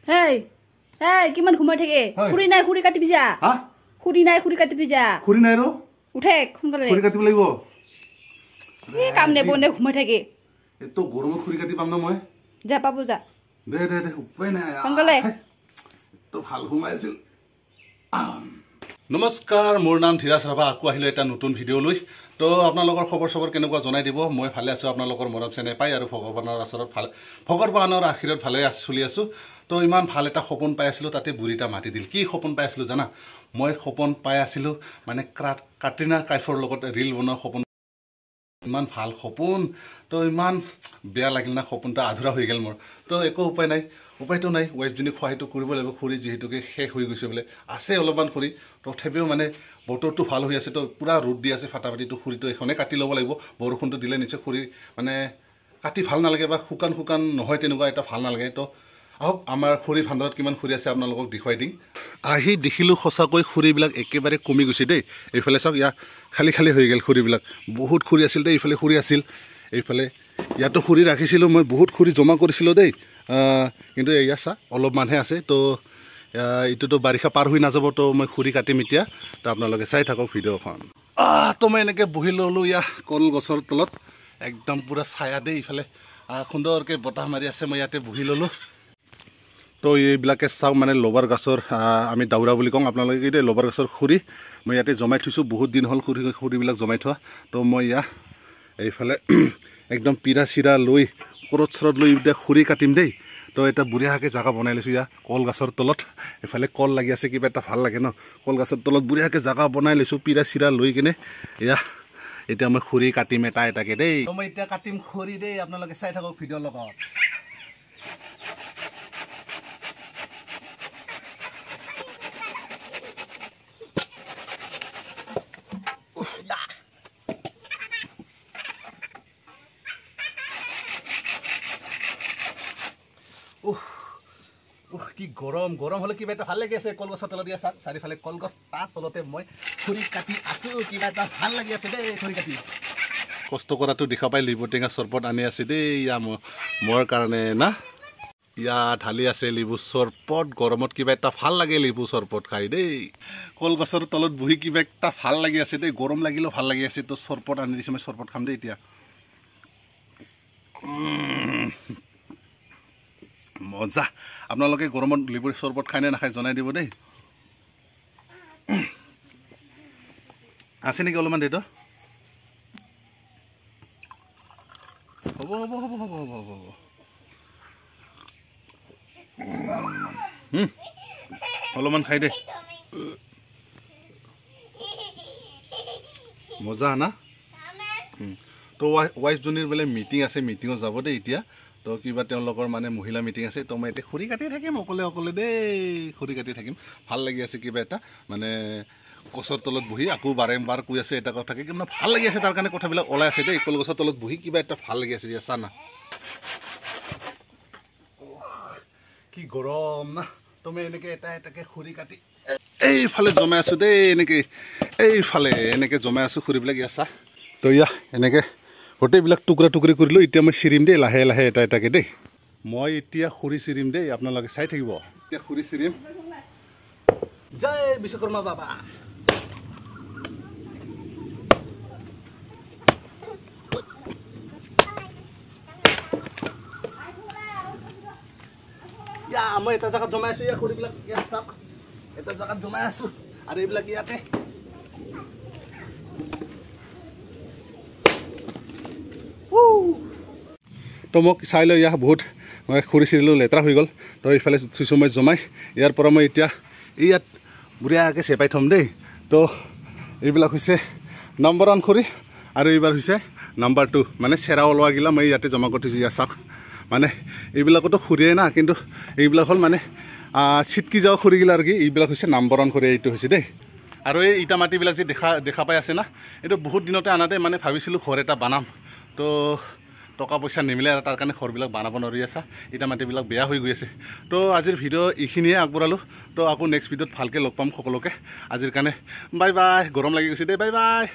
হেই হেই কিমান ঘুমাই থাকে খুৰি নাই খুৰি কাটিবি যা হা খুৰি নাই খুৰি কাটিবি যা খুৰি নাই ৰ উঠে সোনকালে খুৰি কাটিব লাগিব এই কাম নে বনে ঘুমাই থাকে এতো গৰমত খুৰি কাটি পাম না মই যা পাবো যা দে দে দে উপায় নাই সোনকালে তো ভাল ঘুমাইছিল নমস্কাৰ মোৰ নাম ধীৰাজ ৰাভা আকু আহিলে এটা নতুন ভিডিঅ' লৈ তো আপোনালোকৰ খবৰ কেনেকুৱা জনাই দিব মই ভালে আছো আপোনালোকৰ মৰম চেনে পাই আৰু ভগৱানৰ আশীৰ্বাদ ভাল ভগৱানৰ আশীৰ্বাদ ভালে চলি আছো তো ইমান ভাল এটা সপোন পাই আছিলো তাতে বুঢ়ীটা মাতি দিল কি সপোন পাই আছিলো জানা মই সপোন পাই আছিলো মানে কাটৰিনা কাইফৰ লগত ৰিল বনোৱা সপোন ইমান ভাল সপোন তো ইমান বেয়া লাগিল না সপোনটা আধৰুৱা হৈ গেল মোৰ তো একো উপায় নাই উপায়টো নাই ওয়াইফজনী খোৱাইটো কৰিব লাগিব খুৰি যেহেতুকে শেষ হৈ গৈছে বোলে আছে অলপমান খুৰি তথাপিও মানে বতৰটো ভাল হৈ আছে তো পুৰা ৰ'দ দি আছে ফাটাফাটিটো খুৰিটো এখনে কাটি ল'ব লাগিব বৰষুণটো দিলে নিশ্চয় খুৰি মানে কাটি ভাল নালাগে বা শুকান নহয় তেনেকুৱা এটা ভাল নালাগে তো আহক আমাৰ খুৰি ভাণ্ডাৰত কিমান খুৰি আছে আপোনালোকক দেখুৱাই দিম আহি দেখিলোঁ সঁচাকৈ খুৰিবিলাক একেবাৰে কমি গৈছে দেই এইফালে চাওক ইয়াত খালী হৈ গ'ল খুৰিবিলাক বহুত খুৰি আছিল দেই এইফালে খুৰি আছিল এইফালে ইয়াতো খুৰি ৰাখিছিলোঁ মই বহুত খুৰি জমা কৰিছিলোঁ দেই কিন্তু এয়া চা অলপমানহে আছে তো এইটোতো বাৰিষা পাৰ হৈ নাযাব তো মই খুৰি কাটিম এতিয়া তো আপোনালোকে চাই থাকক ভিডিঅ'খন তো মই এনেকৈ বহি ল'লোঁ ইয়া কলগছৰ তলত একদম পূৰা ছায়া দেই ইফালে সুন্দৰকৈ বতাহ মাৰি আছে মই ইয়াতে বহি ল'লোঁ তো এইবিলাকে চাওক মানে লবাৰ গছৰ আমি দাউৰা বুলি কওঁ আপোনালোকে কি দেই লবাৰ গছৰ খুৰি মই ইয়াতে জমাই থৈছোঁ বহুত দিন হ'ল খুৰিবিলাক জমাই থোৱা তো মই ইয়া এইফালে একদম পিৰা চিৰা লৈ কৰদ চৰদ লৈ এতিয়া খুৰি কাটিম দেই তো এটা বুঢ়িয়াকৈ জেগা বনাই লৈছোঁ ইয়া কলগছৰ তলত এইফালে কল লাগি আছে কিবা এটা ভাল লাগে ন কলগছৰ তলত বুঢ়িয়াকৈ জেগা বনাই লৈছোঁ পিৰা চিৰা লৈ কিনে এয়া এতিয়া মই খুৰি কাটিম এটাকৈ দেই মই এতিয়া কাটিম খুৰি দেই আপোনালোকে চাই থাকক ভিডিঅ'ৰ লগত কি গৰম হলে কিবা এটা ভাল লাগি আছে কলগছৰ তলত দিয়া চাৰিফালে কলগছ তাৰ তলতে মই খুৰি কাটি আছো কিবা এটা ভাল লাগি আছে দেই খুৰি কাটি কষ্ট কৰাটো দেখা পাই লিবু টেঙা চৰবত আনি আছে দেই ইয়া মোৰ কাৰণে না ইয়া ঢালি আছে লিবু চৰবত গৰমত কিবা এটা ভাল লাগে লিবু চৰবত খাই দেই কলগছৰ তলত বহি কিবা এটা ভাল লাগি আছে দেই গৰম লাগিলেও ভাল লাগি আছে তো চৰবত আনি দিছে মই চৰবত খাম দেই এতিয়া মজা আপোনালোকে গৰমত লিবুৰ চৰবত খাই নে নাখায় জনাই দিব দেই আছে নেকি অলপমান দেই তো হ'ব অলপমান খাই দে মজা না তো ৱাইফজনীৰ বোলে মিটিং আছে মিটিঙত যাব দেই এতিয়া তো কিবা তেওঁলোকৰ মানে মহিলা মিটিং আছে তো মই এতিয়া খুৰি কাটি থাকিম অকলে দেই খুৰি কাটি থাকিম ভাল লাগি আছে কিবা এটা মানে গছৰ তলত বহি আকৌ বাৰম্বাৰ কৈ আছে এটা কথা কিন্তু ভাল লাগি আছে তাৰ কাৰণে কথাবিলাক ওলাই আছে দেই কলগছৰ তলত বহি কিবা এটা ভাল লাগি আছে চা না কি গৰম না তুমি এনেকৈ এটাকৈ খুৰি কাটি এইফালে জমাই আছোঁ দেই এইফালে এনেকৈ জমাই আছোঁ খুৰিবিলাক ইয়া চা তো ইয়া এনেকৈ গোটেইবিলাক টুকুৰা কৰিলোঁ এতিয়া মই চিৰিম দেই লাহে এটাকৈ দেই মই এতিয়া খুৰি চিৰিম দেই আপোনালোকে চাই থাকিব এতিয়া খুৰি চিৰিম জয় বিশ্বকৰ্মা বাবা মই এটা জেগাত জমাই আছোঁ ইয়াৰ খুৰিবিলাক ইয়াত চাওক এটা জেগাত জমাই আছোঁ আৰু এইবিলাক ইয়াতে তো মোক চাই লৈ ইয়া বহুত মই খুৰি চিৰিলোঁ লেতেৰা হৈ গ'ল তো এইফালে থৈছোঁ মই জমাই ইয়াৰ পৰা মই এতিয়া ইয়াত বুঢ়িয়াকৈ চেপাই থ'ম দেই তো এইবিলাক হৈছে নম্বৰ 1 খুৰি আৰু এইবাৰ হৈছে নম্বৰ 2 মানে চেৰা ওলোৱাগিলা মই ইয়াতে জমা কৰি থৈছোঁ ইয়াত চাওক মানে এইবিলাকতো খুৰিয়ে না কিন্তু এইবিলাক হ'ল মানে ছিটকি যোৱা খুৰিগিলা আৰু কি এইবিলাক হৈছে নম্বৰ 1 খুৰি এইটো হৈছে দেই আৰু এই ইটা মাটিবিলাক যে দেখা পাই আছে না এইটো বহুত দিনতে আনাতে মানে ভাবিছিলোঁ ঘৰ এটা বনাম তো টকা পইচা নিমিলে আৰু তাৰ কাৰণে ঘৰবিলাক বনাব নোৱাৰি আছে ইটা মাটিবিলাক বেয়া হৈ গৈ আছে তো আজিৰ ভিডিঅ' এইখিনিয়ে আগবঢ়ালোঁ তো আকৌ নেক্সট ভিডিঅ'ত ভালকৈ লগ পাম সকলোকে আজিৰ কাৰণে বাই গৰম লাগি গৈছে দেই বাই